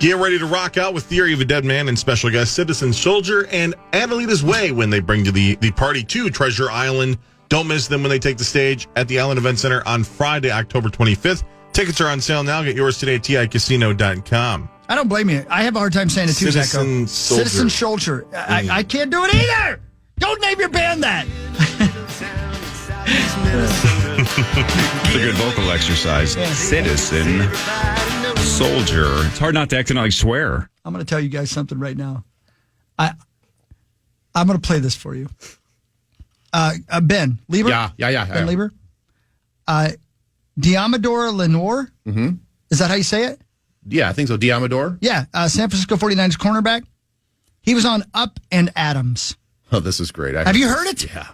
Get ready to rock out with Theory of a Dead Man and special guest Citizen Soldier and Adelita's Way when they bring to the party to Treasure Island. Don't miss them when they take the stage at the Island Event Center on Friday, October 25th. Tickets are on sale now. Get yours today at TICasino.com. I don't blame you. I have a hard time saying it too, Zach. Citizen Soldier. I can't do it either. Don't name your band that. It's a good vocal exercise. Yeah. Citizen Soldier. It's hard not to accidentally swear. I'm going to tell you guys something right now. I'm going to play this for you. Ben Lieber? Yeah. Ben Lieber? Diamador Lenore? Mm-hmm. Is that how you say it? Yeah, I think so. Diamador? Yeah, San Francisco 49ers cornerback. He was on Up and Adams. Oh, this is great. Have you heard it? Yeah.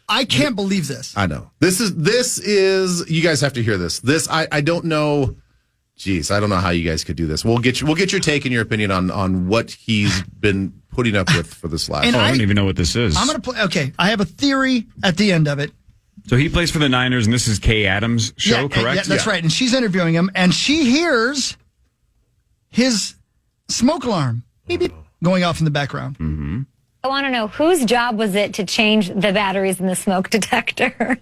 I can't believe this. I know. This is you guys have to hear this. I don't know. Geez, I don't know how you guys could do this. We'll get your take and your opinion on what he's been putting up with for this last. I don't even know what this is. I'm going to play. Okay, I have a theory at the end of it. So he plays for the Niners, and this is Kay Adams' show, correct? Yeah, that's right. And she's interviewing him, and she hears his smoke alarm beep, beep, going off in the background. Mm-hmm. I want to know, whose job was it to change the batteries in the smoke detector?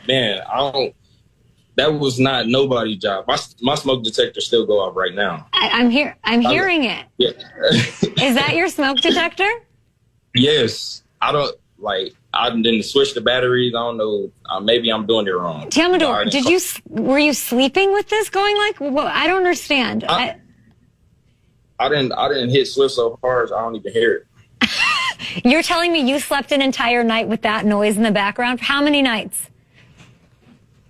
Man, that was not nobody's job. My smoke detector still go off right now. I'm hearing it. Yeah. Is that your smoke detector? Yes. I didn't switch the batteries. I don't know. Maybe I'm doing it wrong. Tiamador, were you sleeping with this going like? Well, I don't understand. I didn't hit switch so hard, I don't even hear it. You're telling me you slept an entire night with that noise in the background? How many nights?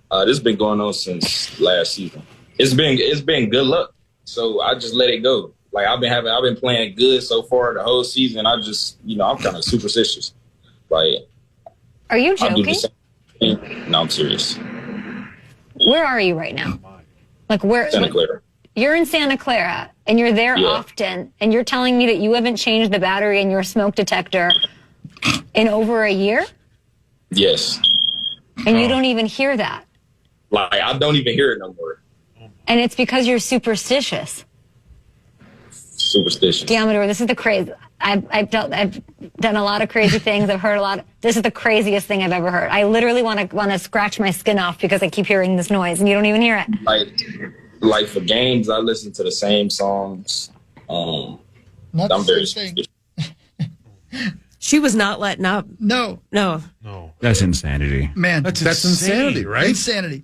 This has been going on since last season. It's been good luck, so I just let it go. Like I've been playing good so far the whole season. I just, I'm kind of superstitious. Like, are you joking? No, I'm serious. Where are you right now? Like where? Santa Clara. You're in Santa Clara, and you're there often, and you're telling me that you haven't changed the battery in your smoke detector in over a year? Yes. And you don't even hear that? Like, I don't even hear it no more. And it's because you're superstitious. Superstitious. Diamador, this is the crazy. I've done a lot of crazy things. I've heard a lot. This is the craziest thing I've ever heard. I literally want to scratch my skin off because I keep hearing this noise, and you don't even hear it. Like for games, I listen to the same songs. I'm very superstitious. She was not letting up. No. That's insanity. Man, that's insanity, right? Insanity.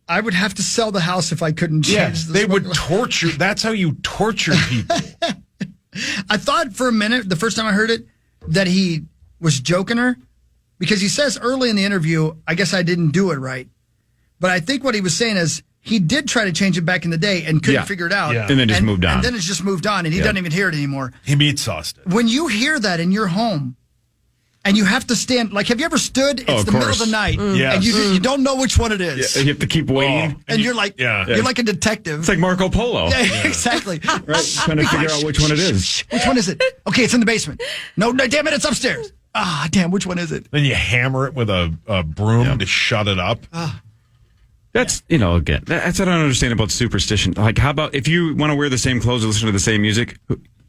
I would have to sell the house if I couldn't change the They would torture. That's how you torture people. I thought for a minute, the first time I heard it, that he was joking her because he says early in the interview, I guess I didn't do it right. But I think what he was saying is he did try to change it back in the day and couldn't figure it out. Yeah. And then just moved on. And then it's just moved on, and he doesn't even hear it anymore. He meat sauced it. When you hear that in your home, and you have to stand, like, have you ever stood? It's the middle of the night, and you don't know which one it is. Yeah, you have to keep waiting. And you're like, you're like a detective. It's like Marco Polo. Yeah, exactly. Right? Trying to figure out which one it is. Which one is it? Okay, it's in the basement. No, damn it, it's upstairs. Damn, which one is it? Then you hammer it with a broom to shut it up. That's, again, that's what I don't understand about superstition. Like, how about if you want to wear the same clothes or listen to the same music,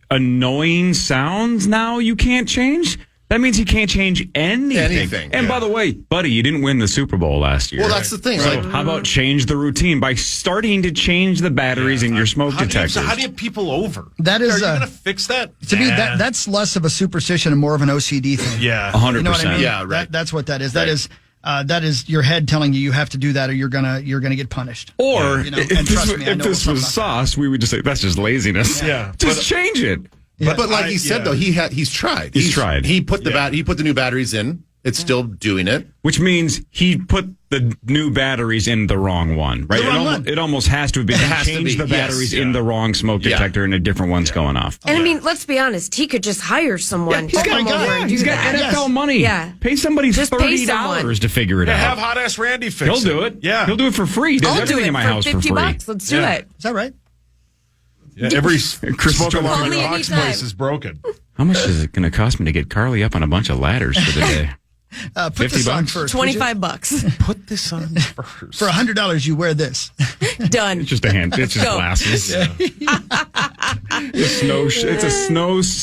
annoying sounds now you can't change? That means he can't change anything. And by the way, buddy, you didn't win the Super Bowl last year. Well, that's the thing. So how about change the routine by starting to change the batteries in your smoke detectors? How do you have people over? That is, are you going to fix that? To me, that's less of a superstition and more of an OCD thing. Yeah, 100%. You know what I mean? Yeah, right. That's what that is. That is your head telling you have to do that, or you're gonna get punished. Or if this was sauce, we would just say that's just laziness. Yeah, just change it. But like he said, though, he's tried. He's tried. He put the new batteries in. It's still doing it. Which means he put the new batteries in the wrong one, right? It almost has to be. Changed the batteries in the wrong smoke detector and a different one's going off. And I mean, let's be honest. He could just hire someone. He's got NFL money. Yeah. Pay somebody $30 to figure it out. Have hot ass Randy fix it. He'll do it. Yeah. He'll do it for free. He does everything in my house for free. $50. Let's do it. Is that right? Yeah, every smoke alarm in the Hawks anytime. place is broken. How much is it going to cost me to get Carly up on a bunch of ladders for the day? Put 50 this on bucks? first. would you? $25. Put this on first. For $100, you wear this. Done. It's just a hand. It's just Go. glasses. It's a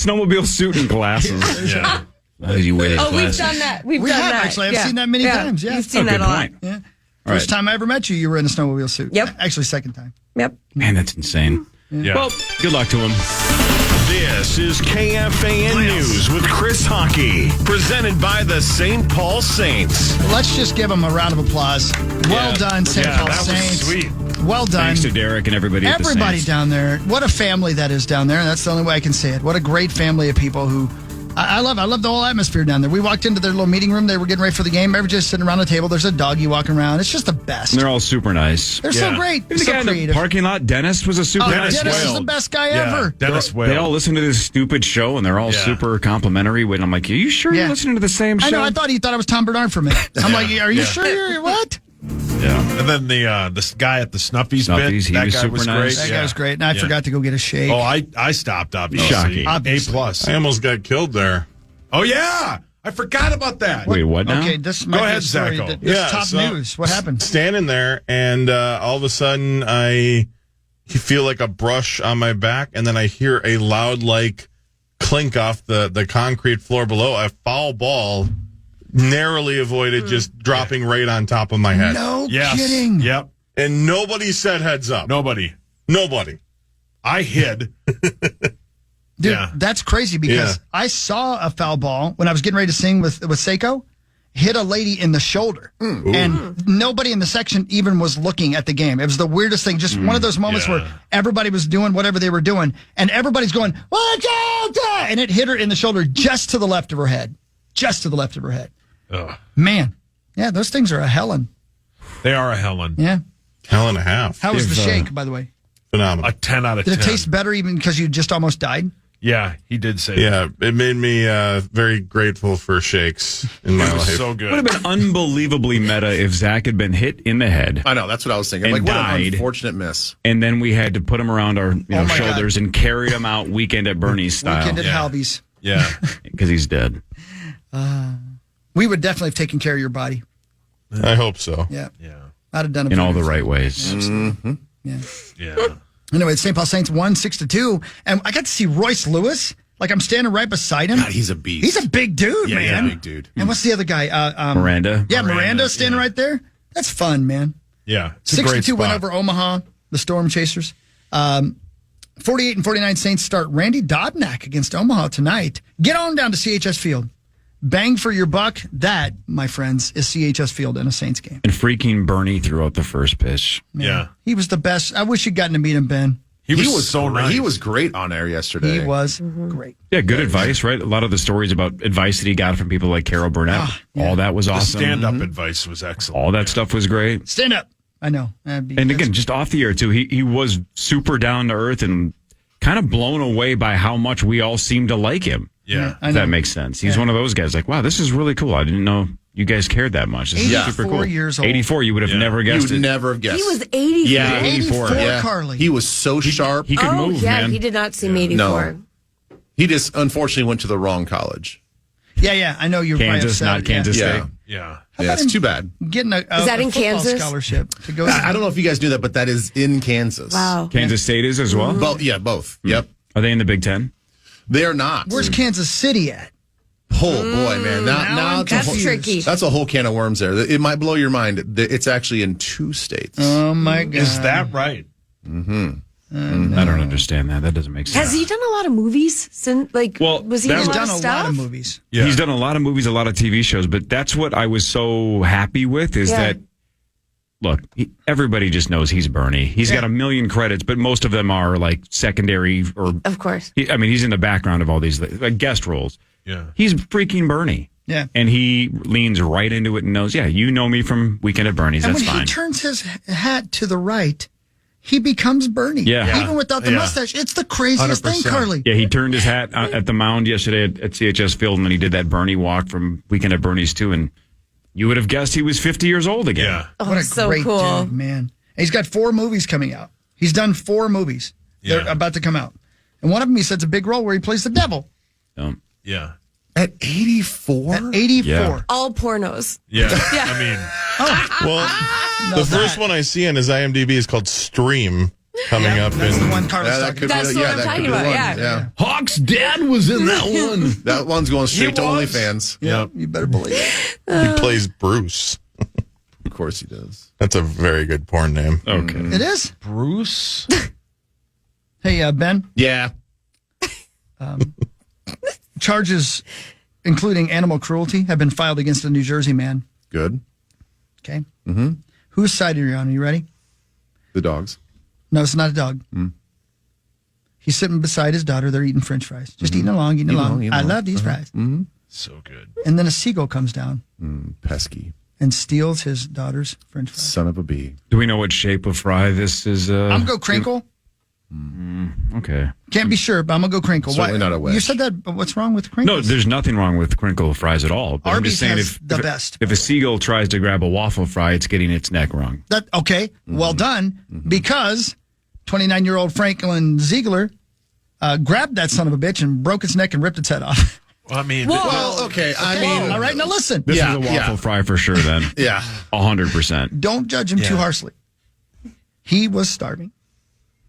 snowmobile suit and glasses. Yeah. You wear Oh, we've glasses. done that. We've We done have, that. actually. I've seen that many times, yeah. You've seen Oh, that good a lot. point. Yeah. All First right. time I ever met you were in a snowmobile suit. Yep. Actually, second time. Yep. Man, that's insane. Yeah. Well, good luck to him. This is KFAN News with Chris Hockey, presented by the St. Paul Saints. Let's just give them a round of applause. Well done, St. Paul that was Saints. sweet. Well done. Thanks to Derek and everybody at the Everybody Saints. down there. What a family that is down there. That's the only way I can say it. What a great family of people who I love the whole atmosphere down there. We walked into their little meeting room. They were getting ready for the game. Everybody's just sitting around the table. There's a doggy walking around. It's just the best. And they're all super nice. They're so Yeah. great. Even the So guy in the creative. parking lot, Dennis, was a super Oh, nice Dennis guy. is the best guy Yeah, ever. Dennis Whale. They all listen to this stupid show, and they're all Yeah. super complimentary. And I'm like, are you sure Yeah. you're listening to the same show? I know. I thought he thought I was Tom Bernard for a minute. I'm like, are you Yeah. sure you're what? Yeah. And then this guy at the Snuffies, Snuffies, bit, he that was guy super was nice. great. That Yeah. guy was great. And I Yeah. forgot to go get a shake. Oh, I stopped, obviously. Shocking. Obviously. A+. I almost got killed there. Oh, yeah. I forgot about that. Wait, what now? Okay, this might Go be ahead, a story. Zacho. This Yeah, top so- news. What happened? Standing there, and all of a sudden, I feel like a brush on my back, and then I hear a loud, clink off the concrete floor below. A foul ball, narrowly avoided, just dropping right on top of my head. No Yes. kidding. Yep. And nobody said heads up. Nobody. Nobody. I hid. Dude, Yeah. that's crazy because Yeah. I saw a foul ball when I was getting ready to sing with Seiko, hit a lady in the shoulder. And nobody in the section even was looking at the game. It was the weirdest thing. Just one of those moments Yeah. where everybody was doing whatever they were doing and everybody's going, watch out! And it hit her in the shoulder just to the left of her head. Just to the left of her head. Ugh. Man. Yeah, those things are a helen. They are a Helen. Yeah. Hell and a half. How was the If, shake, by the way? Phenomenal. A 10 out of Did 10. it taste better even because you just almost died? Yeah, he did say that. Yeah, it made me very grateful for shakes in my It was life. so It would good. have been unbelievably meta if Zach had been hit in the head, I know. That's what I was thinking. And Like, what an died. unfortunate miss. and then we had to put him around our Oh my shoulders and carry him out weekend at Bernie's style Weekend at Yeah. Halby's. Yeah. because he's dead. We would definitely have taken care of your body. I hope so. Yeah. Yeah. I'd have done it In for all you. the right ways. Yeah. Yeah. Anyway, the St. Paul Saints won 6-2, and I got to see Royce Lewis. Like I'm standing right beside him. God, he's a beast. He's a big dude, Yeah, he's a man. big dude. And what's the other guy? Miranda. Yeah, Miranda, Miranda standing yeah. right there. That's fun, man. Yeah. It's a great 62 win spot. over Omaha, the Storm Chasers. 48 and 49 Saints start Randy Dobnak against Omaha tonight. Get on down to CHS Field. Bang for your buck. That, my friends, is CHS Field in a Saints game. And freaking Bernie threw out the first pitch. Yeah. He was the best. I wish you'd gotten to meet him, Ben. He was so great. nice. He was great on air yesterday. He was great. Yeah, good advice, right? A lot of the stories about advice that he got from people like Carol Burnett, all that was The awesome. stand-up advice was excellent. All that stuff was great. Stand up. I know. And again, just off the air too, he was super down to earth and kind of blown away by how much we all seem to like him. Yeah. I If know. that makes sense. He's one of those guys like, wow, this is really cool. I didn't know you guys cared that much. This is 84 super cool. years old. 84, you would have never You guessed would it. never have guessed. He was 84. Yeah, 84, Yeah. Carly. He was so sharp. He could Oh, move, yeah, man. he did not seem 84. No. He just unfortunately went to the wrong college. Yeah. I know you're probably Kansas, upset. not Kansas Yeah. State. Yeah. Yeah, it's too bad. Getting a Is that in football Kansas? scholarship to go. I don't know if you guys knew that, but that is in Kansas. Wow. Kansas State is as well. Both. Yeah, both. Yep. Are they in the Big Ten? They are not. Where's Kansas City at? Oh boy, man! Now it's That's a whole, tricky. That's a whole can of worms. There, it might blow your mind. It's actually in 2 states. Oh my God! Is that right? I don't understand that. That doesn't make sense. Has he done a lot of movies since? Like, Well, was he that in a He's lot done of a stuff? lot of movies. Yeah. He's done a lot of movies, a lot of TV shows, but that's what I was so happy with is Yeah. that, look, everybody just knows he's Bernie. He's got a million credits, but most of them are like secondary or, Of course. he's in the background of all these like guest roles. Yeah. He's freaking Bernie. Yeah. And he leans right into it and knows, yeah, you know me from Weekend at Bernie's. And That's when fine. he turns his hat to the right, he becomes Bernie. Yeah. Even without the Yeah. mustache. It's the craziest thing, 100%. Carly. Yeah, he turned his hat at the mound yesterday at CHS Field, and then he did that Bernie walk from Weekend at Bernie's too, and you would have guessed he was 50 years old again. Yeah. Oh, What a so great cool. dude, man. And he's got 4 movies coming out. He's done 4 movies. They're Yeah. about to come out. And one of them, he says, a big role where he plays the devil. So, Yeah. At 84? At 84. Yeah. All pornos. Yeah. Yeah. I mean, Well, the first one I see on his IMDb is called Stream, coming up That's the in. one Carlos talking about. That's what I'm talking about, yeah. Hawk's dad was in that one. That one's going straight He to was? OnlyFans. yeah. You better believe it. He plays Bruce. Of course he does. That's a very good porn name. Okay. It is? Bruce. Hey, Ben, Yeah. charges including animal cruelty have been filed against a New Jersey man. Good. Okay? Mm-hmm. Whose side are you on? Are you ready? The dogs. No, it's not a dog. He's sitting beside his daughter. They're eating French fries. Just eating along, eating along. I love these fries. So good. And then a seagull comes down Pesky. and steals his daughter's French fries. Son of a bee. Do we know what shape of fry this is? I'm going to go crinkle. Okay. Can't be sure, but I'm going to go crinkle. Certainly not a wedge. You said that, but what's wrong with crinkle? No, there's nothing wrong with crinkle fries at all. But I'm Arby's just saying has the best. if a seagull tries to grab a waffle fry, it's getting its neck wrong. That okay, well done. Because 29-year-old Franklin Ziegler grabbed that son of a bitch and broke its neck and ripped its head off. I mean, Well, okay. I mean, All right, now listen. This Yeah, is a waffle yeah. fry for sure. Then, yeah. 100%. Don't judge him too Yeah. harshly. He was starving,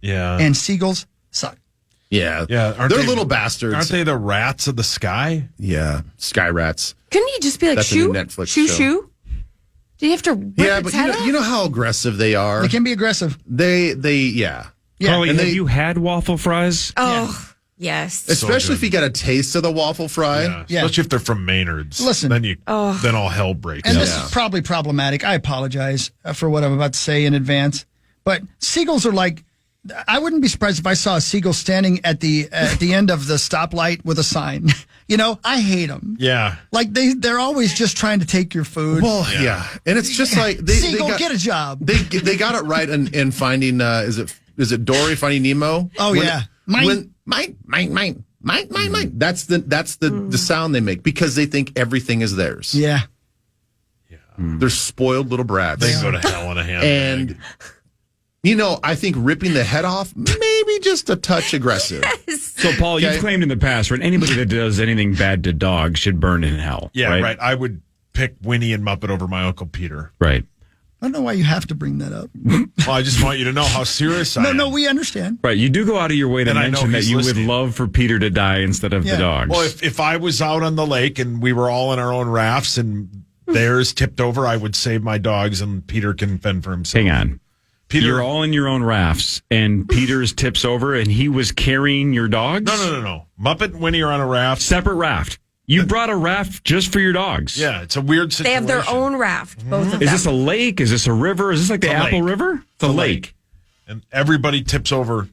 yeah. and seagulls suck. Yeah. Yeah, aren't They're they- little bastards. Aren't they the rats of the sky? Yeah. Sky rats. Couldn't you just be like, That's a shoo, new Netflix shoo, show. shoo? Do you have to rip Yeah, its but head off? you know how aggressive they are. They can be aggressive. Yeah. Yeah, Carly, and have they- you had waffle fries? Oh, yes. Especially good. if you got a taste of the waffle fry. Yeah. Especially if they're from Maynard's. Listen. Then all hell breaks. and loose. this is probably problematic. I apologize for what I'm about to say in advance. But seagulls are like, I wouldn't be surprised if I saw a seagull standing at the end of the stoplight with a sign. You know, I hate them. Yeah. Like they're always just trying to take your food. Well, yeah. And it's just like Seagull, get a job. They got it right in finding is it Dory finding Nemo? Oh, yeah. Mine. Mine. That's the sound they make because they think everything is theirs. Yeah. They're spoiled little brats. They can go to hell in a handbag. And I think ripping the head off maybe just a touch aggressive. So, Paul, Okay. you've claimed in the past, right? Anybody that does anything bad to dogs should burn in hell. yeah, right. I would pick Winnie and Muppet over my Uncle Peter. Right. I don't know why you have to bring that up. Well, I just want you to know how serious I am. No, we understand. Right. You do go out of your way to And I know mention that he's you listening. would love for Peter to die instead of Yeah. the dogs. Well, if I was out on the lake and we were all in our own rafts and theirs tipped over, I would save my dogs and Peter can fend for himself. Hang on. Peter, You're all in your own rafts, and Peter's tips over, and he was carrying your dogs? No. Muppet and Winnie are on a raft. Separate raft. You brought a raft just for your dogs. Yeah, it's a weird They situation. have their own raft, both of them. Is this a lake? Is this a river? Is this like the It's a Apple lake. River? It's a lake. And everybody tips over.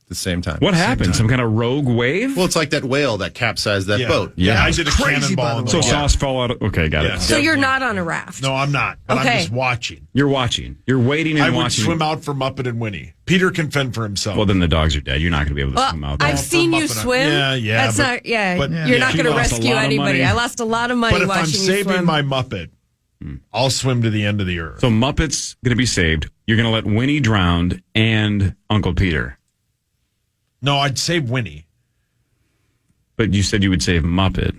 At the same time. What happened? Some kind of rogue wave? Well, it's like that whale that capsized that Yeah. boat. Yeah. I did a Crazy, by cannonball. the in way. so water. sauce fell out. Okay, got Yeah. it. So you're not on a raft. No, I'm not. But Okay. I'm just watching. You're watching. You're waiting and I would watching. swim out for Muppet and Winnie. Peter can fend for himself. Well, then the dogs are dead. You're not going to be able to Well, swim out there. I've seen you Muppet, swim. yeah, That's but- not. Yeah, but- you're yeah. not She going to lost a rescue lot of anybody. money. I lost a lot of money but if I'm watching you saving swim. my Muppet, I'll swim to the end of the earth. So Muppet's going to be saved. You're going to let Winnie drown and Uncle Peter. No, I'd save Winnie. But you said you would save Muppet.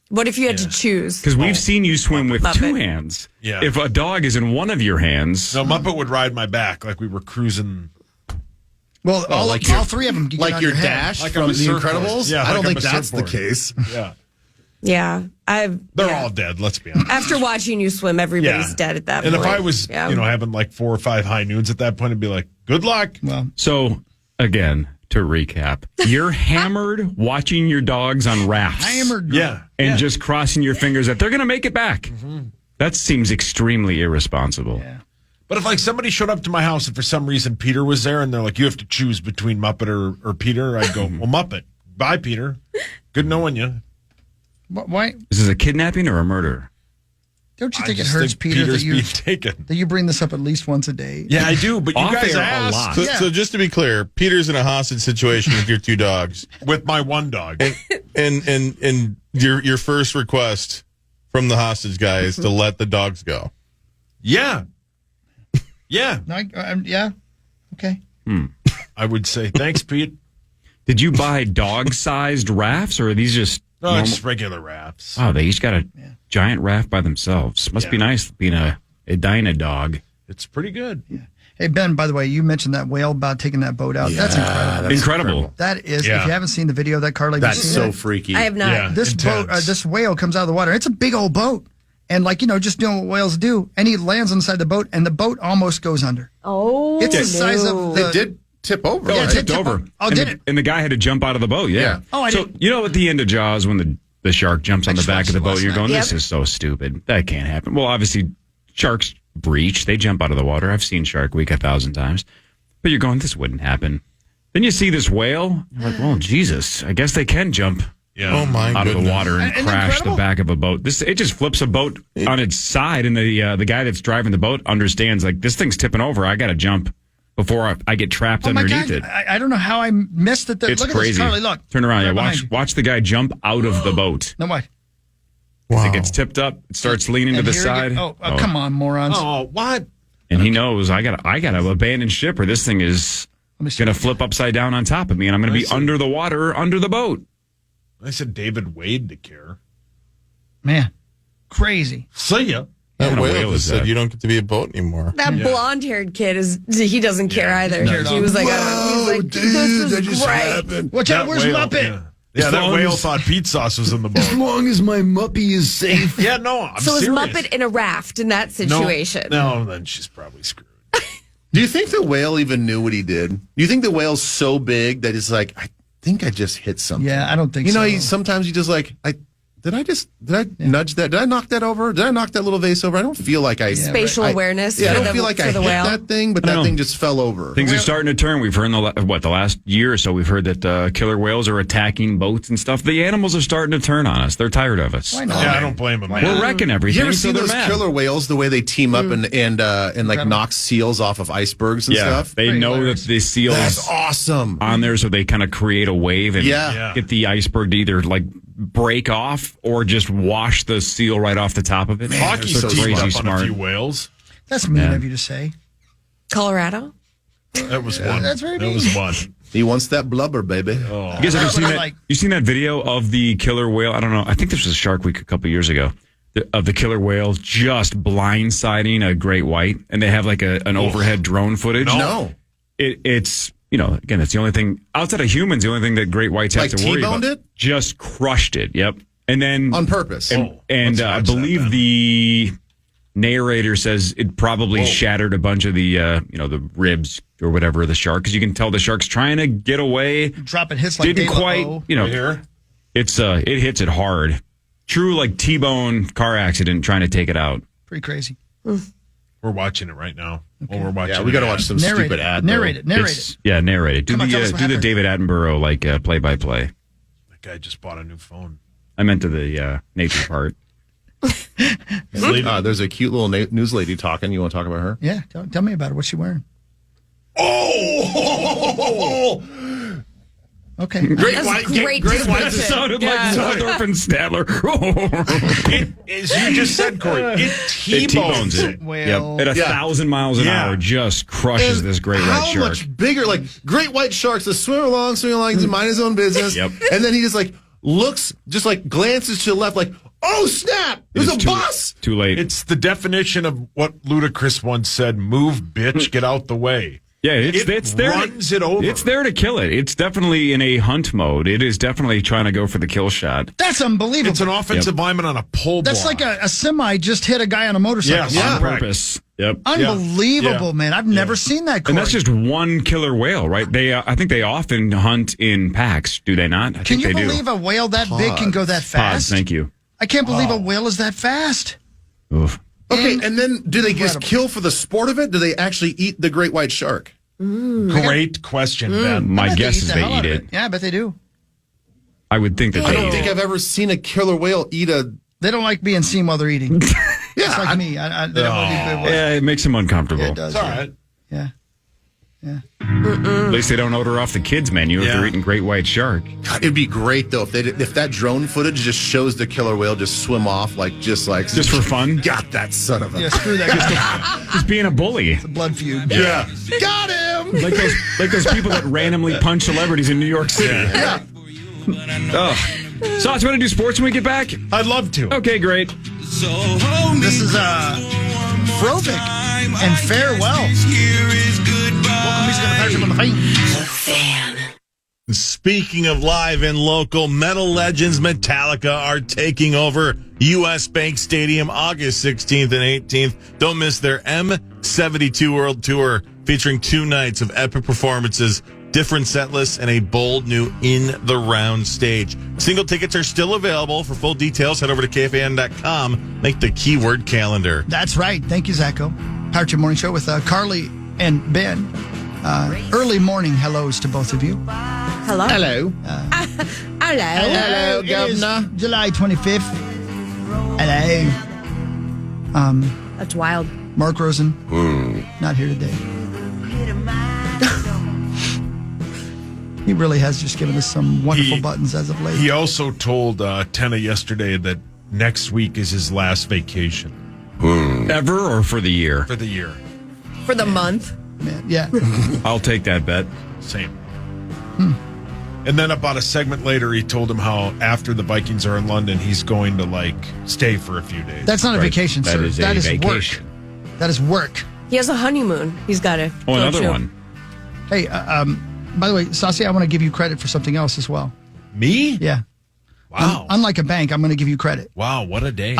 What if you had to choose? Because we've seen you swim with Muppet. two hands. Yeah. If a dog is in one of your hands, No, Muppet would ride my back like we were cruising. Well, all your- three of them can get Like on your head. dash Like from I'm The a surfboard. Incredibles? Yeah, I don't like think I'm a that's the surfboard. case. Yeah. Yeah, They're all dead, let's be honest. After watching you swim, everybody's Yeah. dead at that And point. if I was, Yeah. having like 4 or 5 high noons at that point, I'd be like, good luck. Well, so again, to recap, you're hammered watching your dogs on rafts. hammered. Yeah. And just crossing your fingers that they're going to make it back. Mm-hmm. That seems extremely irresponsible. Yeah. But if like somebody showed up to my house and for some reason Peter was there and they're like, you have to choose between Muppet or Peter, I'd go, well, Muppet. Bye, Peter. Good knowing you. Why Is this a kidnapping or a murder? don't you I think it just hurts, think Peter, Peter's that you being taken. bring this up at least once a day? Yeah, I do, but you Off guys air a asked lot. So, Yeah. so just to be clear, Peter's in a hostage situation with your two dogs, with my one dog. and your first request from the hostage guy is to let the dogs go. Yeah. Yeah. No, yeah. Okay. I would say, thanks, Pete. Did you buy dog-sized rafts, or are these just normal. Just regular rafts. Oh, they each got a giant raft by themselves. Must be nice being a Edina dog. It's pretty good. Yeah. Hey, Ben, by the way, you mentioned that whale about taking that boat out. That's incredible. Incredible. That is, if you haven't seen the video of that, Carly, That's so freaky. I have not. Yeah. This Intense. boat, this whale comes out of the water. It's a big old boat. And just doing what whales do. And he lands inside the boat, and the boat almost goes under. Oh, It's the size of the... It did tip over. Oh, Yeah, it it tipped tipped over. over. Oh, and did the, it? And the guy had to jump out of the boat, yeah. Oh, I So, didn't. at the end of Jaws, when the shark jumps on the just back of the watched boat, it you're last going, night. this Yep. is so stupid. That can't happen. Well, obviously, sharks breach. They jump out of the water. I've seen Shark Week 1,000 times. But you're going, this wouldn't happen. Then you see this whale. You're like, well, Jesus, I guess they can jump Yeah. Oh my out of the goodness. water and Isn't it crash incredible? the back of a boat. It just flips a boat on its side, and the guy that's driving the boat understands, like, this thing's tipping over. I got to jump before I get trapped Oh, my underneath God. it. I don't know how I missed it. It's Look crazy. at this, Carly, look. Turn around. Right Yeah, behind you. watch the guy jump out of the boat. No, what? As it gets tipped up, it starts leaning to And the here side. again- Oh, come on, morons. Oh, what? And he knows I gotta abandon ship, or this thing is Let me see. gonna flip upside down on top of me, and I'm gonna be under the water, under the boat. I said David Wade to care. Man, crazy. See ya. That kind of whale whale is just said that? you don't get to be a boat anymore. that blonde-haired kid he doesn't care either. He was like, this is great. Watch out, where's whale, Muppet? Yeah, that long whale as- thought Pete Sauce was in the boat. long as my muppy is safe. Yeah, no, I'm So is serious. Muppet in a raft in that No, situation? No, then she's probably screwed. Do you think the whale even knew what he did? Do you think the whale's so big that it's like, I think I just hit something? Yeah, I don't think You know, so. sometimes you just like, did I nudge that? Did I knock that over? Did I knock that little vase over? I don't feel like I... Spatial awareness Yeah, I for don't the, feel like for I the hit whale. that thing, but I that know. thing just fell over. Things are starting to turn. We've heard in the last year or so, we've heard that killer whales are attacking boats and stuff. The animals are starting to turn on us. They're tired of us. Why not? Yeah, I don't blame him. We're wrecking everything. You ever so seen they're those mad. killer whales? The way they team up and like knock seals off of icebergs and Yeah, stuff. they Pretty know hilarious. that the seals That's awesome. on there, so they kind of create a wave and Yeah. get the iceberg to either like break off or just wash the seal right off the top of it. Hockey's so so teamed crazy up on smart. a few whales. That's mean Yeah. of you to say. Colorado? That was one. That's very That mean. was one. He wants that blubber, baby. You guys ever seen that? Like- You seen that video of the killer whale? I don't know. I think this was Shark Week a couple years ago. Of the killer whale just blindsiding a great white, and they have like an overhead drone footage. No. It's again, it's the only thing outside of humans. The only thing that great whites have Like to worry about. T-boned it? Just crushed it. Yep. And then On purpose. and let's I watch believe that then. the narrator says it probably shattered a bunch of the the ribs or whatever of the shark, because you can tell the shark's trying to get away. Dropping hits like Didn't De La quite, O. Right here. it's it hits it hard. True, like T-bone car accident trying to take it out. Pretty crazy. We're watching it right now. Well, we're watching. Yeah, we got to it. watch some Narrate stupid it. ad. Narrate it. Narrate It's- it. Yeah, narrate it. Do Come on, tell us the what do the happened. David Attenborough like play by play. That guy just bought a new phone. I meant to the nature part. There's a cute little news lady talking. You want to talk about her? Yeah, tell me about it. What's she wearing? Oh! Okay. Great That's white. great Great white. description. Sounded Yeah. like Waldorf and Statler. As you just said, Corey, it It T-bones T-bones it. it. Well, Yep. At Yeah. 1,000 miles an Yeah. hour, just crushes And this great white how shark. much bigger? Like great white sharks that swim along, he's mind his own business. Yep. And then he just like looks, just like glances to the left, like, oh snap! There's It's a bus. Too late. It's the definition of what Ludacris once said: "Move, bitch, get out the way." Yeah, it's there. runs it over. It's there to kill it. It's definitely in a hunt mode. It is definitely trying to go for the kill shot. that's unbelievable. It's an offensive lineman on a pole That's block. like a semi just hit a guy on a motorcycle. Yes. Yeah. On Correct. purpose. Yep. Unbelievable, Yeah. man. I've never seen that, Corey. And that's just one killer whale, right? They, I think they often hunt in packs, do they not? I Can think you they believe do. a whale that big can go that Pods, fast? thank you. I can't believe a whale is that fast. Oof. Okay, and then do they just Incredible. kill for the sport of it? Do they actually eat the great white shark? Great question, Ben. My I bet guess eat is the they hell out eat of it. Yeah, I bet they do. I would think that I they don't eat think it. I've ever seen a killer whale eat a. They don't like being seen while they're eating. Yeah, It's like me. They don't want to be good. Yeah, it makes them uncomfortable. Yeah, it does. It's all yeah. right. Yeah. At least they don't order off the kids menu if Yeah. they're eating great white shark. God, it'd be great though if that drone footage just shows the killer whale just swim off just for fun? Got that son of a. Yeah, screw that guy. Just being a bully. Blood feud. Yeah. Got him. Like those people that randomly punch celebrities in New York City. Yeah. Ugh. Sauce, you want to do sports when we get back? I'd love to. Okay, great. This is Frovic and Farewell. Welcome, he's going to patch him on the face. Speaking of live and local, metal legends Metallica are taking over U.S. Bank Stadium August 16th and 18th. Don't miss their M72 World Tour featuring 2 nights of epic performances, different set lists, and a bold new in-the-round stage. Single tickets are still available. For full details, head over to KFAN.com. Make the keyword calendar. That's right. Thank you, Zacho. Power Trip Morning Show with Carly and Ben. Early morning hellos to both of you. Hello. Hello. Hello. Hello, It is Governor. July 25th. Hello. That's wild. Mark Rosen, not here today. He really has just given us some wonderful buttons as of late. He also told Tenna yesterday that next week is his last vacation Ever or for the year? for the year. For the month. Man, yeah. I'll take that bet. Same. And then about a segment later, he told him how after the Vikings are in London, he's going to stay for a few days. That's not a vacation, That sir. is That a is vacation. work. That is work. He has a honeymoon. He's got to. Oh, another one. Hey, by the way, Saucy, I want to give you credit for something else as well. Me? Yeah. Wow. Unlike a bank, I'm going to give you credit. Wow, what a day.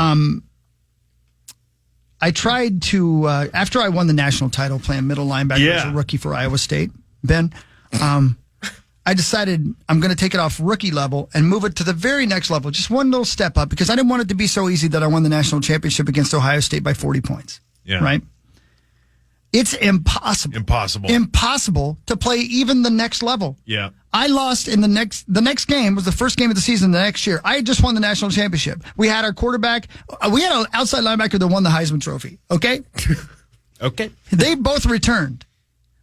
I tried to, after I won the national title playing middle linebacker as a rookie for Iowa State, Ben, I decided I'm going to take it off rookie level and move it to the very next level, just one little step up, because I didn't want it to be so easy that I won the national championship against Ohio State by 40 points. Yeah. Right? It's impossible. Impossible to play even the next level. Yeah. I lost in the next game was the first game of the season the next year. I had just won the national championship. We had our quarterback. We had an outside linebacker that won the Heisman Trophy. Okay? Okay. They both returned.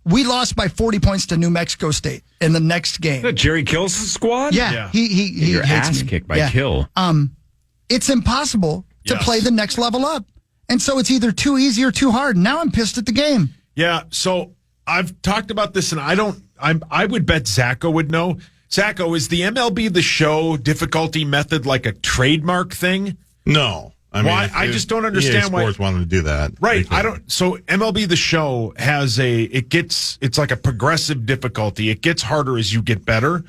We lost by 40 points to New Mexico State in the next game. The Jerry Kill's squad? Yeah. He Your hates ass me. kicked by Kill. It's impossible to Yes. play the next level up. And so it's either too easy or too hard. Now I'm pissed at the game. Yeah, so I've talked about this, and I would bet Zacho would know. Zacho, is the MLB The Show difficulty method like a trademark thing? No. Why? I just don't understand EA why. Sports wanted to do that. Right. They I could. don't. So MLB The Show has it's like a progressive difficulty. It gets harder as you get better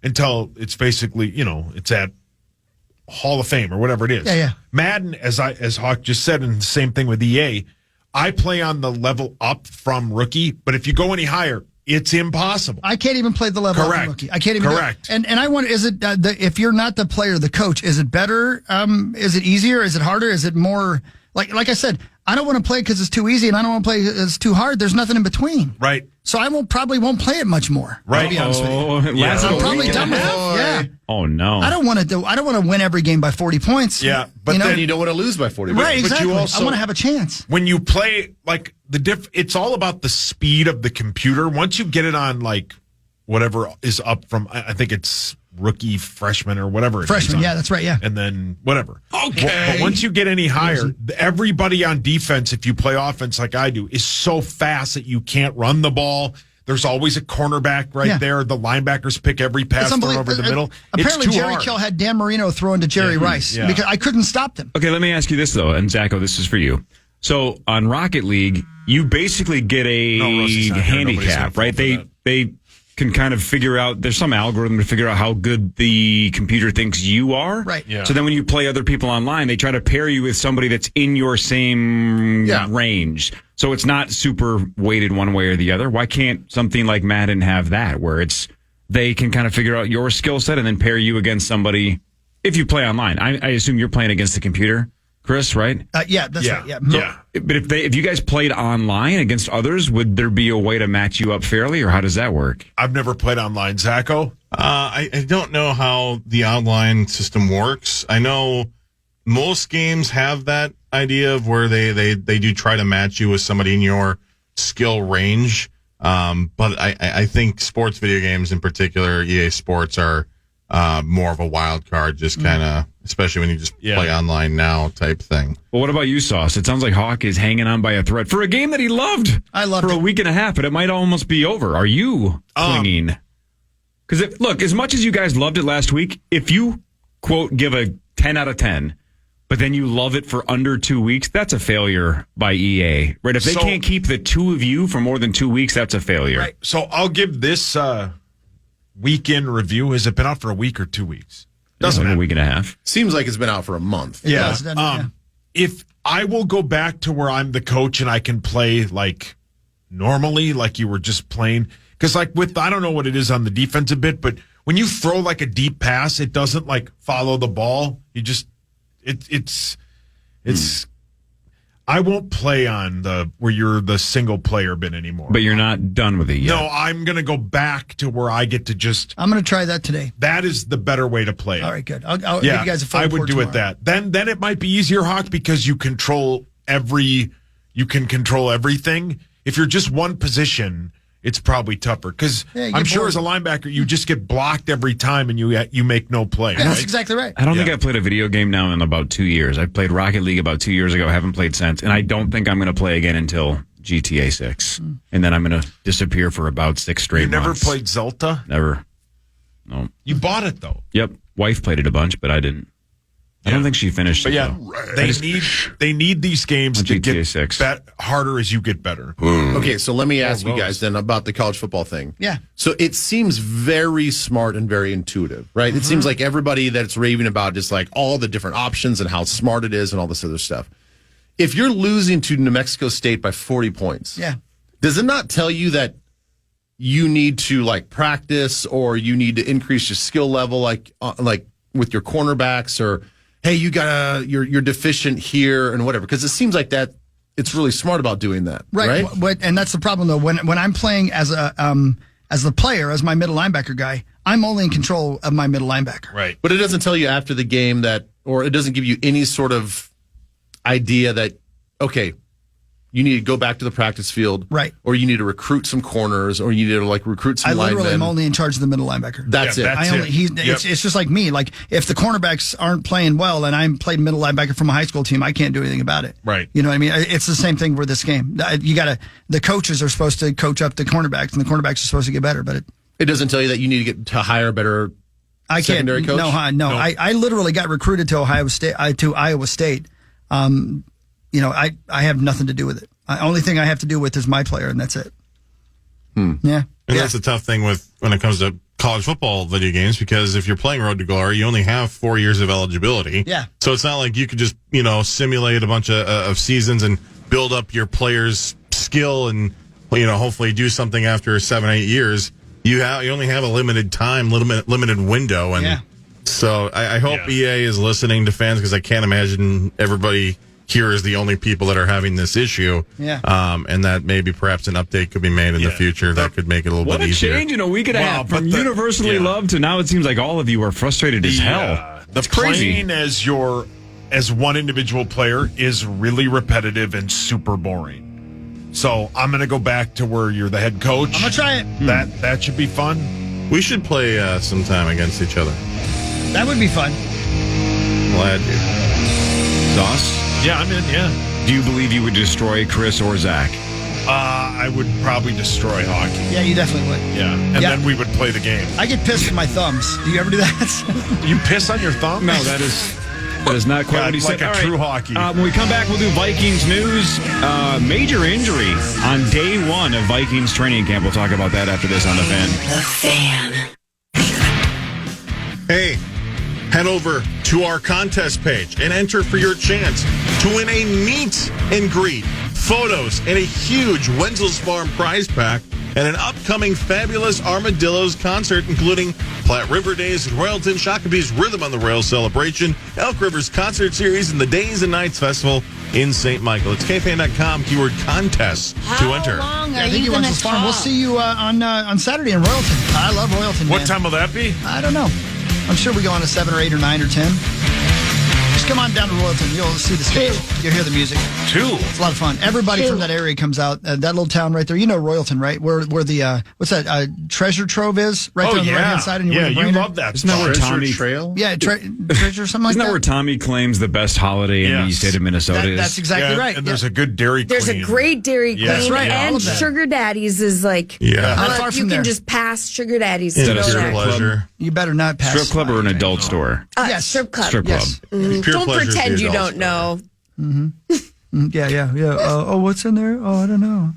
until it's basically, it's at Hall of Fame or whatever it is. Yeah. Madden, as Hawk just said, and the same thing with EA, I play on the level up from rookie, but if you go any higher, it's impossible. I can't even play the level Correct. of rookie. I can't even. Correct. And I wonder, is it if you're not the player, the coach, is it better? Is it easier? Is it harder? Is it more like I said? I don't want to play because it's too easy, and I don't want to play because it's too hard. There's nothing in between. Right. So I probably won't play it much more. Right. To be honest with you. Last I'm probably week. done with it. Yeah. Oh, no. I don't want to win every game by 40 points. Yeah, but Then you don't want to lose by 40 right, points. exactly. you also- I want to have a chance. When you play it's all about the speed of the computer. Once you get it on whatever is up from, I think it's rookie, freshman, or whatever. it is Freshman, on. yeah, that's right, yeah. And then whatever. Okay. But once you get any higher, everybody on defense, if you play offense like I do, is so fast that you can't run the ball. There's always a cornerback right Yeah. there. The linebackers pick every pass thrown over the middle. Apparently, it's too Jerry hard. Kill had Dan Marino throwing to Jerry Rice yeah. because I couldn't stop them. Okay, let me ask you this, though, and Zacho, this is for you. So on Rocket League, you basically get a No, Rosie's not here. Nobody's handicap, gonna right? fall for They can kind of figure out, there's some algorithm to figure out how good the computer thinks you are. Right. Yeah. So then when you play other people online, they try to pair you with somebody that's in your same range. So it's not super weighted one way or the other. Why can't something like Madden have that, where they can kind of figure out your skill set and then pair you against somebody if you play online? I assume you're playing against the computer, Chris, right? Yeah, that's right. Yeah. Yeah. But if you guys played online against others, would there be a way to match you up fairly, or how does that work? I've never played online. Zacho? I don't know how the online system works. I know most games have that idea of where they do try to match you with somebody in your skill range. But I think sports video games in particular, EA Sports, are more of a wild card, just kind of, especially when you just play online now type thing. Well, what about you, Sauce? It sounds like Hawk is hanging on by a thread for a game that he loved. I loved for it. a week and a half, but it might almost be over. Are you clinging? Because look, as much as you guys loved it last week, if you quote, give a 10 out of 10, but then you love it for under 2 weeks, that's a failure by EA. Right? If they can't keep the two of you for more than 2 weeks, that's a failure. Right. So I'll give this weekend review. Has it been out for a week or 2 weeks? Doesn't matter. A week and a half. Seems like it's been out for a month. Yeah. If I will go back to where I'm the coach and I can play like normally, like you were just playing, because like I don't know what it is on the defensive bit, but when you throw like a deep pass, it doesn't like follow the ball. You just it's I won't play on where you're the single player bit anymore. But you're not done with it yet. No, I'm going to go back to where I get to just. I'm going to try that today. That is the better way to play it. All right, good. I'll give you guys a phone I would do tomorrow. it that. Then it might be easier, Hawk, because you can control everything. If you're just one position, it's probably tougher because I'm sure as a linebacker, you just get blocked every time and you make no play. Yeah, that's exactly right. I don't think I've played a video game now in about 2 years. I played Rocket League about 2 years ago. I haven't played since. And I don't think I'm going to play again until GTA 6. And then I'm going to disappear for about 6 straight months. You never played Zelda? Never. No. You bought it, though. Yep. Wife played it a bunch, but I didn't. I don't think she finished it. But they need these games to get 6. harder as you get better. Okay, so let me ask you guys then about the college football thing. Yeah. So it seems very smart and very intuitive, right? It seems like everybody that's raving about just like all the different options and how smart it is and all this other stuff. If you're losing to New Mexico State by 40 points, does it not tell you that you need to like practice or you need to increase your skill level, like with your cornerbacks, or hey, you're deficient here and whatever? Because it seems like that it's really smart about doing that, right? And that's the problem though. When I'm playing as the player, as my middle linebacker guy, I'm only in control of my middle linebacker. Right. But it doesn't tell you after the game or it doesn't give you any sort of idea that, okay, you need to go back to the practice field, right? Or you need to recruit some corners, or you need to like recruit some linemen. I literally am only in charge of the middle linebacker. That's it. It's just like me. Like if the cornerbacks aren't playing well, and I'm playing middle linebacker for my high school team, I can't do anything about it. Right. You know what I mean? It's the same thing for this game. The coaches are supposed to coach up the cornerbacks, and the cornerbacks are supposed to get better. But it doesn't tell you that you need to get to hire a better secondary coach. No. I literally got recruited to Iowa State. I have nothing to do with it. The only thing I have to do with is my player, and that's it. Yeah. And that's the tough thing when it comes to college football video games, because if you're playing Road to Glory, you only have 4 years of eligibility. Yeah. So it's not like you could just, simulate a bunch of seasons and build up your players' skill and, hopefully do something after 7, 8 years. You only have a limited time, limited window. And so I hope EA is listening to fans, because I can't imagine everybody here is the only people that are having this issue. Yeah. And that maybe perhaps an update could be made in the future that could make it a little bit easier. What a change in a week and a half from universally loved to now it seems like all of you are frustrated as hell. The playing as one individual player is really repetitive and super boring. So I'm going to go back to where you're the head coach. I'm going to try it. That should be fun. We should play sometime against each other. That would be fun. Glad you. Sauce? Yeah, I'm in, yeah. Do you believe you would destroy Chris or Zach? I would probably destroy hockey. Yeah, you definitely would. Yeah, and then we would play the game. I get pissed with my thumbs. Do you ever do that? You piss on your thumb? No, that is not quite what he said. Like a true hockey. When we come back, we'll do Vikings news. Major injury on day 1 of Vikings training camp. We'll talk about that after this on The Fan. The Fan. Hey, head over to our contest page and enter for your chance to win a meet and greet, photos, and a huge Wenzel's Farm prize pack at an upcoming fabulous Armadillos concert, including Platte River Days, Royalton, Shakopee's Rhythm on the Rail celebration, Elk River's concert series, and the Days and Nights Festival in St. Michael. It's KFAN.com, keyword contest to enter. How long I are think you he going wants to to farm. We'll see you on Saturday in Royalton. I love Royalton. What man. time will that be? I don't know. I'm sure we go on a 7 or 8 or 9 or 10. Just come on down to Royalton. You'll see the stage. You'll hear the music. It's a lot of fun. Everybody from that area comes out. That little town right there. You know Royalton, right? Where the what's that? Treasure Trove is right there on the right hand side. And you love that. Isn't that where Tommy Trail? Yeah, treasure something like Isn't that. that where Tommy claims the best holiday in the state of Minnesota is? That's exactly right. And there's a good Dairy Queen. There's a great Dairy Queen, That's right, all and of that. Sugar Daddy's is like, Not far you from there. can just pass Sugar Daddy's Is to that a go strip there. club? Pleasure. You better not pass. Strip club or an adult store? Yes. Strip club. Strip club. Yes. Pure Don't pleasure is pretend the you adult don't know. Yeah. Oh, what's in there? Oh, I don't know.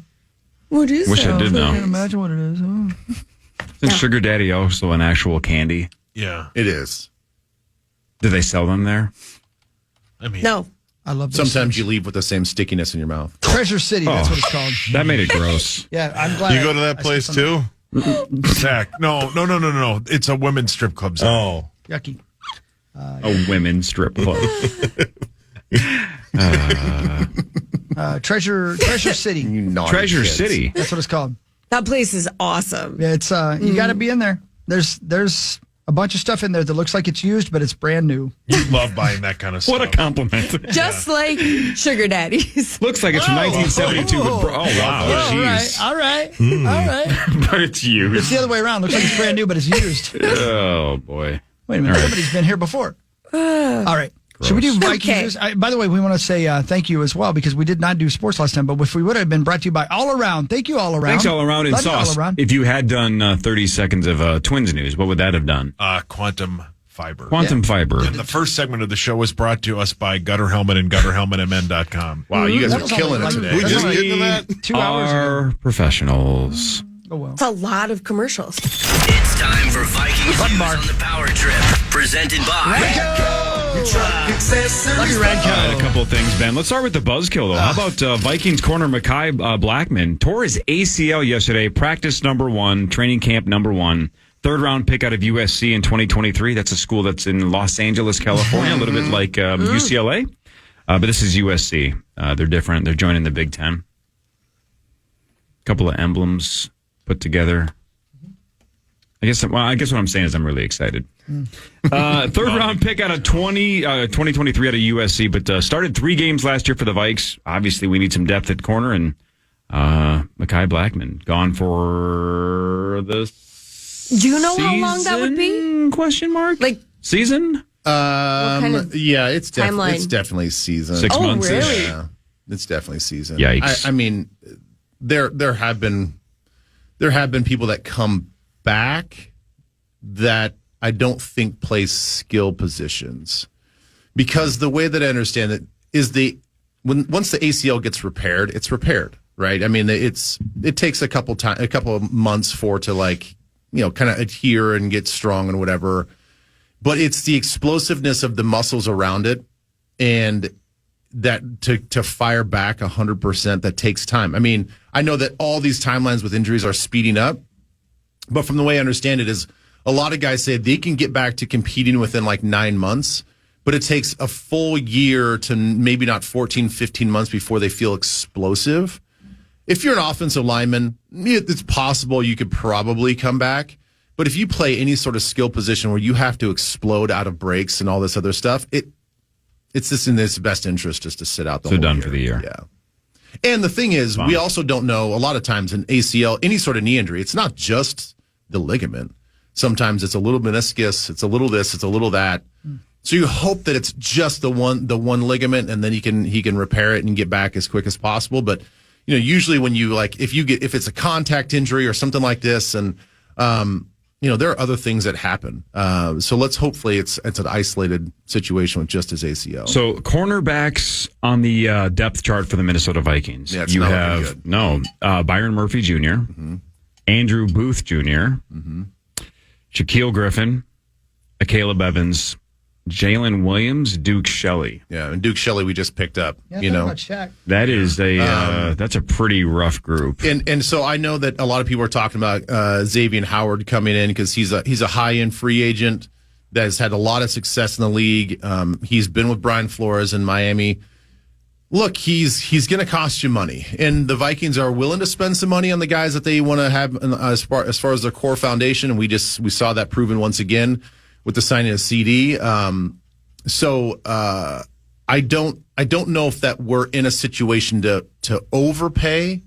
What is Wish that? I did I can't know. imagine what it is. Oh. Isn't Sugar Daddy also an actual candy? Yeah. It is. Do they sell them there? I mean, No. I love those Sometimes things. you leave with the same stickiness in your mouth. Treasure City. That's what it's called. That made it gross. Yeah, I'm glad. You go to that I place said something. too? Zach. No. It's a women's strip club. Zach. Oh. Yucky. A women's strip club. Treasure City. You naughty Treasure kids. City. That's what it's called. That place is awesome. Yeah, it's you got to be in there. There's a bunch of stuff in there that looks like it's used, but it's brand new. You love buying that kind of stuff. What a compliment. Just like Sugar Daddy's. Looks like it's from 1972. Oh wow. Jeez. All right. But it's It's used. the other way around. Looks like it's brand new, but it's used. Oh boy. Wait a minute. Somebody's been here before. All right. Should we do Vikings Okay. news? By the way, we want to say thank you as well because we did not do sports last time, but if we would have been brought to you by All Around. Thank you, All Around. Thanks all around in Love you, sauce. All Around. If you had done 30 seconds of Twins news, what would that have done? Quantum fiber. Quantum fiber. And the first segment of the show was brought to us by Gutter Helmet and GutterHelmetMN.com. Wow, you guys That are was killing only it like- today. We That's just only get into that? 2 hours ago. Are professionals. Oh, well. It's a lot of commercials. It's time for Vikings News on the Power Trip, presented by Love you, Radco. I had a couple of things, Ben. Let's start with the buzzkill, though. How about Vikings corner Mekhi Blackman? Tore his ACL yesterday, practice number 1, training camp number 1. Third-round pick out of USC in 2023. That's a school that's in Los Angeles, California, a little bit like UCLA. But this is USC. They're different. They're joining the Big Ten. Couple of emblems put together. I guess what I'm saying is I'm really excited. Third-round pick out of 2023 out of USC, but started 3 games last year for the Vikes. Obviously, we need some depth at corner, and Mekhi Blackman gone for the Do you know how long that would be? season? Question mark? Like, Season? kind of Yeah, it's timeline? definitely season. 6 months. really? Yeah, it's definitely season. Yikes. I mean, there have been people that come back that I don't think play skill positions, because the way that I understand it is once the ACL gets repaired, it's repaired, right? I mean, it takes a couple of months for it to kind of adhere and get strong and whatever, but it's the explosiveness of the muscles around it and that to fire back 100% that takes time. I mean, I know that all these timelines with injuries are speeding up, but from the way I understand it is a lot of guys say they can get back to competing within 9 months, but it takes a full year to maybe not 14, 15 months before they feel explosive. If you're an offensive lineman, it's possible you could probably come back. But if you play any sort of skill position where you have to explode out of breaks and all this other stuff, it's just in its best interest just to sit out the whole done year. for the year. Yeah. And the thing is, we also don't know a lot of times in ACL, any sort of knee injury, it's not just the ligament. Sometimes it's a little meniscus, it's a little this, it's a little that. So you hope that it's just the one ligament, and then he can repair it and get back as quick as possible. But usually when you if it's a contact injury or something like this, and there are other things that happen. So hopefully it's an isolated situation with just his ACL. So cornerbacks on the depth chart for the Minnesota Vikings. Yeah, it's you not looking have Byron Murphy Jr., Andrew Booth Jr., Shaquille Griffin, Caleb Evans, Jalen Williams, Duke Shelley. Yeah, and Duke Shelley we just picked up. That is that's a pretty rough group. And so I know that a lot of people are talking about Xavier Howard coming in because he's a high end free agent that has had a lot of success in the league. He's been with Brian Flores in Miami. Look, he's going to cost you money, and the Vikings are willing to spend some money on the guys that they want to have as far as their core foundation. And we saw that proven once again with the signing of CD. So I don't know if that we're in a situation to overpay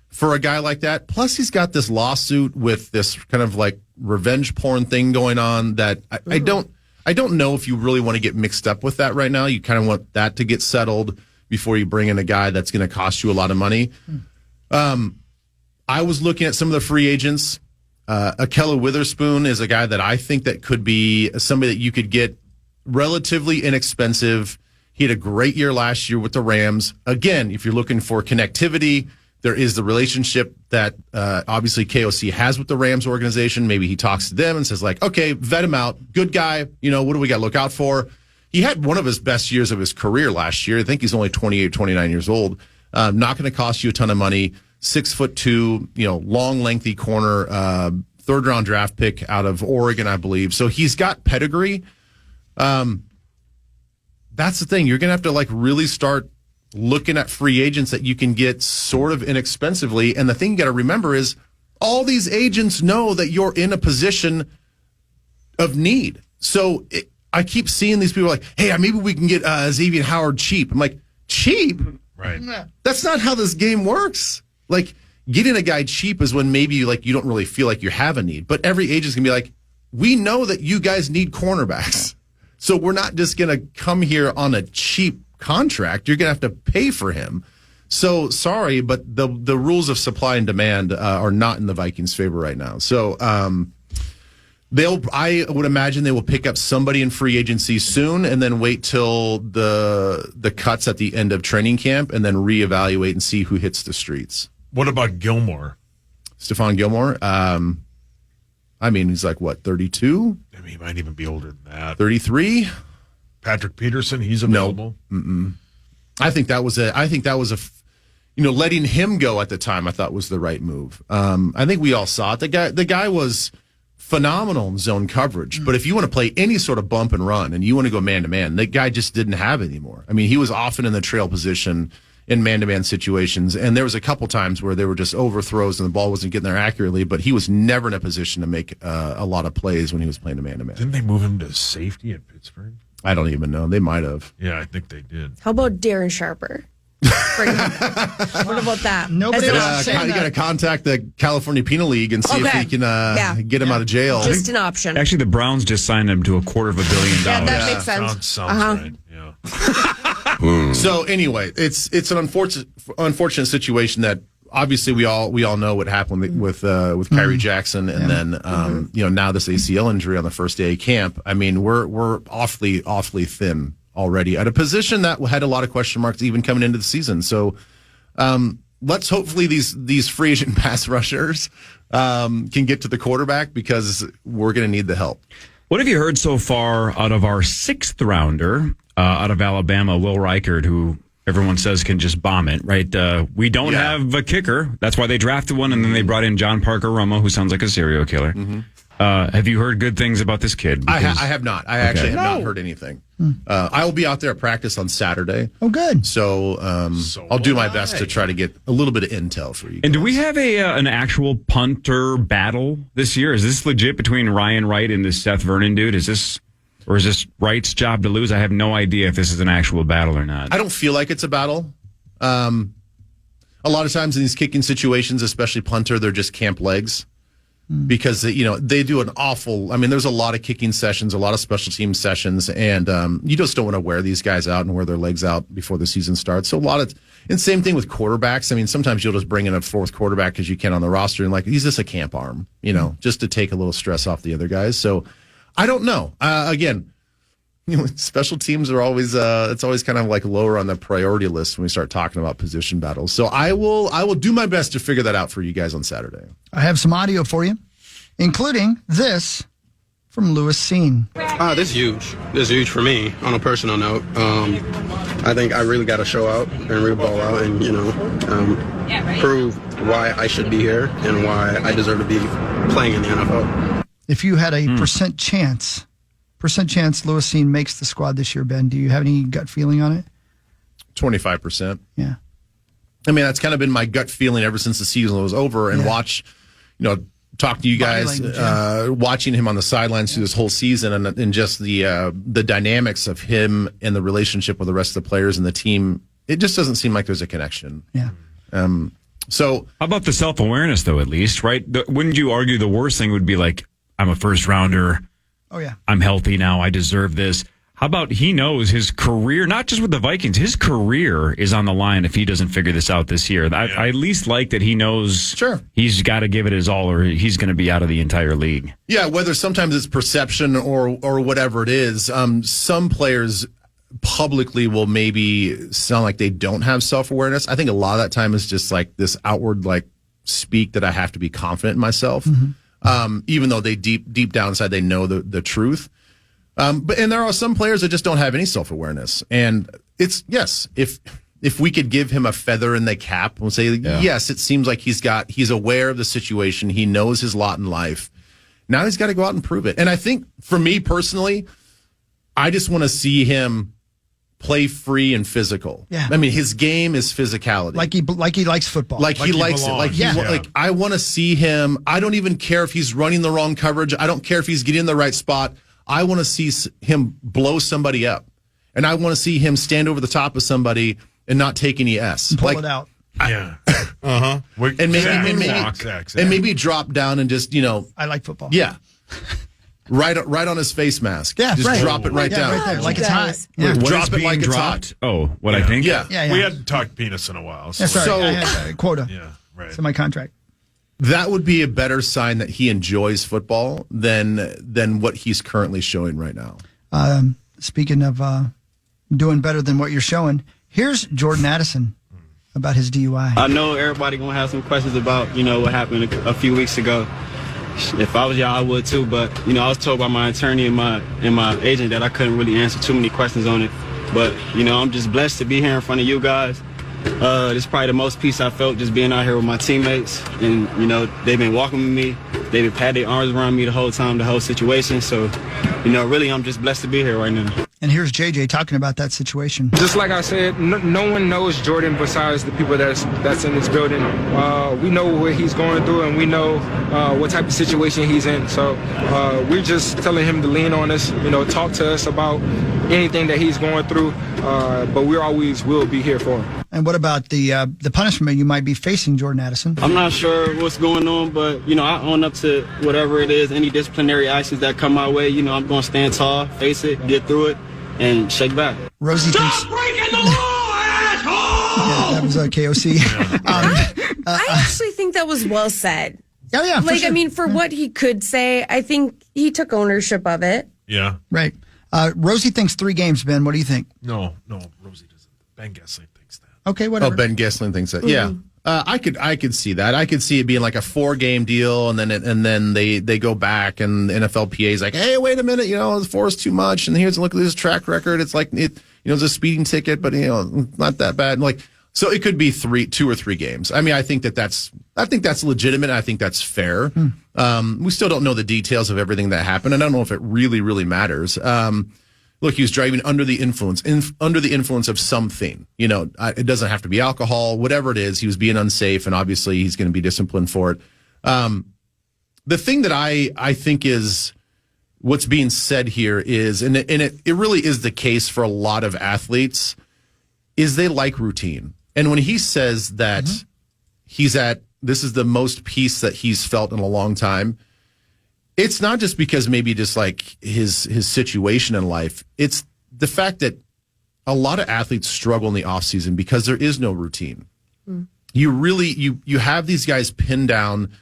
for a guy like that. Plus, he's got this lawsuit with this kind of like revenge porn thing going on that I don't know if you really want to get mixed up with that right now. You kind of want that to get settled before you bring in a guy that's going to cost you a lot of money. I was looking at some of the free agents. Akella Witherspoon is a guy that I think that could be somebody that you could get relatively inexpensive. He had a great year last year with the Rams. Again, if you're looking for connectivity, there is the relationship that obviously KOC has with the Rams organization. Maybe he talks to them and says like, okay, vet him out. Good guy. What do we got to look out for? He had one of his best years of his career last year. I think he's only 28, 29 years old. Not going to cost you a ton of money. 6'2", long, lengthy corner, third round draft pick out of Oregon, I believe. So he's got pedigree. That's the thing. You're going to have to like really start looking at free agents that you can get sort of inexpensively. And the thing you got to remember is all these agents know that you're in a position of need. So I keep seeing these people like, hey, maybe we can get Xavier Howard cheap. I'm like, cheap? Right. That's not how this game works. Like, getting a guy cheap is when maybe like you don't really feel like you have a need. But every agent's going to be like, we know that you guys need cornerbacks. So we're not just going to come here on a cheap contract. You're going to have to pay for him. So sorry, but the rules of supply and demand are not in the Vikings' favor right now. So I would imagine they will pick up somebody in free agency soon and then wait till the cuts at the end of training camp and then reevaluate and see who hits the streets. What about Gilmore? Stephon Gilmore? He's like, what, 32? He might even be older than that. 33? Patrick Peterson, he's available. No. I think that was letting him go at the time I thought was the right move. I think we all saw it. The guy was phenomenal in zone coverage, but if you want to play any sort of bump and run and you want to go man to man, the guy just didn't have it anymore. I mean, he was often in the trail position in man to man situations, and there was a couple times where there were just overthrows and the ball wasn't getting there accurately, but he was never in a position to make a lot of plays when he was playing a man to man. Didn't they move him to safety at Pittsburgh? I don't even know. They might have. Yeah, I think they did. How about Darren Sharper? What about that? Nobody You else saying got to that. contact the California Penal League and see if we can get him out of jail. Just an option. Actually, the Browns just signed him to $250 million. Yeah, that makes sense. Sounds right. Yeah. So anyway, it's an unfortunate situation that obviously we all know what happened with Kyrie Jackson, and then now this ACL injury on the first day of camp. I mean, we're awfully thin already at a position that had a lot of question marks even coming into the season. So let's hopefully these free agent pass rushers can get to the quarterback, because we're going to need the help. What have you heard so far out of our sixth rounder out of Alabama, Will Reichard, who everyone says can just bomb it, right? We don't have a kicker. That's why they drafted one, and then they brought in John Parker Romo, who sounds like a serial killer. Have you heard good things about this kid? I have not. I actually have not heard anything. I will be out there at practice on Saturday. Oh, good. So I'll do my best to try to get a little bit of intel for you guys. And do we have an actual punter battle this year? Is this legit between Ryan Wright and this Seth Vernon dude? Is this Wright's job to lose? I have no idea if this is an actual battle or not. I don't feel like it's a battle. A lot of times in these kicking situations, especially punter, they're just camp legs. Because they do an awful. I mean, there's a lot of kicking sessions, a lot of special team sessions, and you just don't want to wear these guys out and wear their legs out before the season starts. So and same thing with quarterbacks. I mean, sometimes you'll just bring in a fourth quarterback because you can on the roster, and he's just a camp arm, just to take a little stress off the other guys. So I don't know. Again, special teams are always it's always kind of like lower on the priority list when we start talking about position battles. So I will do my best to figure that out for you guys on Saturday. I have some audio for you, including this from Lewis Seen. This is huge. This is huge for me on a personal note. I think I really got to show out and really ball out and, prove why I should be here and why I deserve to be playing in the NFL. If you had a percent chance Lewis Seen makes the squad this year, Ben, do you have any gut feeling on it? 25%. Yeah. I mean, that's kind of been my gut feeling ever since the season was over, and watch, talking to you Body guys, language, watching him on the sidelines through this whole season, and just the dynamics of him and the relationship with the rest of the players and the team, it just doesn't seem like there's a connection. Yeah. So how about the self-awareness, though, at least, right? Wouldn't you argue the worst thing would be like, I'm a first rounder. Oh, yeah. I'm healthy now. I deserve this. How about he knows his career, not just with the Vikings, his career is on the line if he doesn't figure this out this year. I at least like that he knows he's got to give it his all or he's going to be out of the entire league. Yeah, whether sometimes it's perception or whatever it is, some players publicly will maybe sound like they don't have self-awareness. I think a lot of that time is just like this outward like speak that I have to be confident in myself, even though they deep down inside they know the truth. And there are some players that just don't have any self-awareness. And it's, yes, if we could give him a feather in the cap and say, yes, it seems like he's aware of the situation. He knows his lot in life. Now he's got to go out and prove it. And I think for me personally, I just want to see him play free and physical. Yeah. I mean, his game is physicality. Like he likes football. Like he likes belongs. it. Like I want to see him. I don't even care if he's running the wrong coverage. I don't care if he's getting in the right spot. I want to see him blow somebody up. And I want to see him stand over the top of somebody and not take any S. Pull it out. Yeah. And maybe drop down and just, I like football. Yeah. Right on his face mask. Yeah, just right. drop it right down. Right there, like it's hot. Yeah. Drop it like it's hot. Oh, what I think? Yeah. Yeah. We hadn't talked penis in a while. So, Yeah, sorry, I had a quota. yeah, right. It's in my contract. That would be a better sign that he enjoys football than what he's currently showing right now. Speaking of doing better than what you're showing, here's Jordan Addison about his DUI. I know everybody gonna have some questions about what happened a few weeks ago. If I was y'all, I would too. But I was told by my attorney and my agent that I couldn't really answer too many questions on it. But I'm just blessed to be here in front of you guys. This is probably the most peace I felt just being out here with my teammates, and they've been walking with me. They've had their arms around me the whole time, the whole situation. So, really, I'm just blessed to be here right now. And here's JJ talking about that situation. Just like I said, no one knows Jordan besides the people that's in this building. We know what he's going through, and we know what type of situation he's in. So we're just telling him to lean on us, talk to us about anything that he's going through. But we always will be here for him. And what about the punishment you might be facing, Jordan Addison? I'm not sure what's going on, but I own up to whatever it is. Any disciplinary actions that come my way, I'm going to stand tall, face it, get through it, and shake back. Rosie thinks breaking the law, asshole! Yeah, that was KOC. I actually think that was well said. Oh, yeah. Like, sure. I mean, for what he could say, I think he took ownership of it. Yeah. Right. Rosie thinks 3 games, Ben. What do you think? No, Rosie doesn't. Ben Gessling thinks that. Okay, whatever. Oh, Ben Gessling thinks that. Yeah. I could see that. I could see it being like a 4-game deal, and then they go back, and the NFLPA is like, hey, wait a minute, 4 is too much, and here's a look at this track record. It's like it's a speeding ticket, but not that bad. So it could be 2 or 3 games. I mean, I think that's legitimate. I think that's fair. We still don't know the details of everything that happened. I don't know if it really, really matters. Look, he was driving under the influence of something. It doesn't have to be alcohol, whatever it is. He was being unsafe, and obviously he's going to be disciplined for it. The thing that I think is what's being said here is, and it really is the case for a lot of athletes, is they like routine. And when he says that this is the most peace that he's felt in a long time, it's not just because maybe just like his situation in life. It's the fact that a lot of athletes struggle in the off season because there is no routine. You really, you have these guys pinned down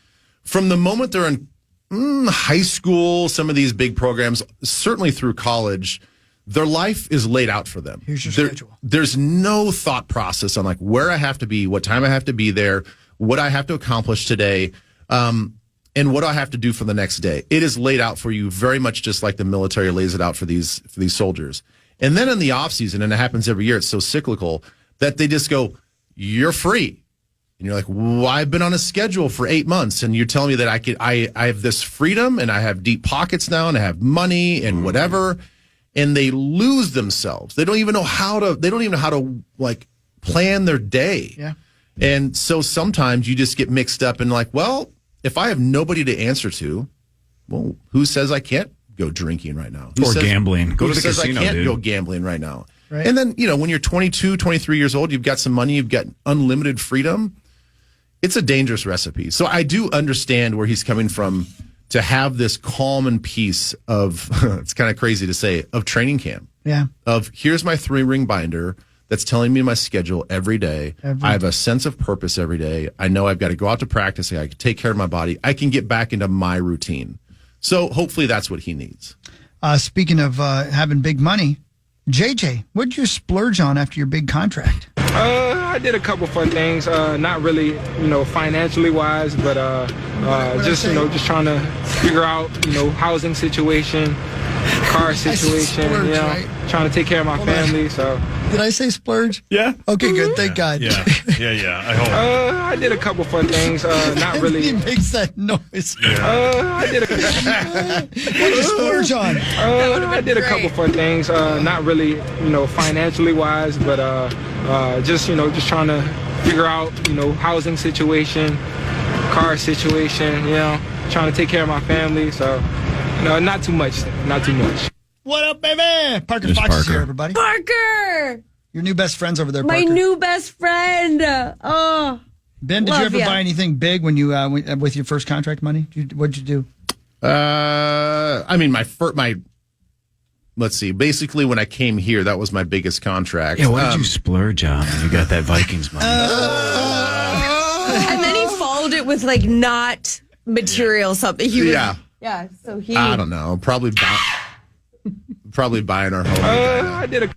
from the moment they're in high school, some of these big programs, certainly through college. Their life is laid out for them. Here's your schedule. There's no thought process on like where I have to be, what time I have to be there, what I have to accomplish today. And what do I have to do for the next day? It is laid out for you very much just like the military lays it out for these soldiers. And then in the off season, and it happens every year, it's so cyclical that they just go, you're free. And you're like, well, I've been on a schedule for 8 months, and you're telling me that I have this freedom, and I have deep pockets now, and I have money and whatever. And they lose themselves. They don't even know how to like plan their day. Yeah. And so sometimes you just get mixed up and like, well, if I have nobody to answer to, well, who says I can't go drinking right now? Or gambling. Go to the says casino, I can't dude. go gambling right now? Right. And then, when you're 22, 23 years old, you've got some money, you've got unlimited freedom. It's a dangerous recipe. So I do understand where he's coming from to have this calm and peace of, it's kind of crazy to say, of training camp. Yeah. Of here's my 3-ring binder that's telling me my schedule every day. I have a sense of purpose every day. I know I've got to go out to practice. I can take care of my body. I can get back into my routine. So hopefully that's what he needs. Speaking of having big money, JJ, what'd you splurge on after your big contract? I did a couple fun things. Not really, financially wise, but just trying to figure out, housing situation, car situation, splurge, right? trying to take care of my family. So did I say splurge? Yeah. Okay, good. Thank God. Yeah. I hope. I did a couple fun things. Not really. He makes that noise. I did What'd you splurge on? I did a couple fun things. Not really, financially wise, but just trying to figure out, housing situation, car situation, trying to take care of my family. So, not too much. What up, baby? Parker There's Fox is Parker. here, everybody. Parker, Your new best friend's over there, my Parker. new best friend. Oh, Ben, did you love ever ya. buy anything big when you with your first contract money? What'd you do? Let's see. Basically, when I came here, that was my biggest contract. Yeah, what did you splurge on when you got that Vikings money? and then he followed it with not material something. He was, Yeah. So he. I don't know. Probably buying our home. I did a.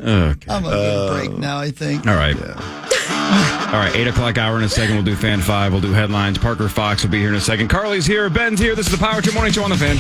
Okay. I'm going to get a break now, I think. All right. All right, 8 o'clock hour in a second. We'll do Fan 5. We'll do headlines. Parker Fox will be here in a second. Carly's here. Ben's here. This is the Power Trip Morning Show on the Fan.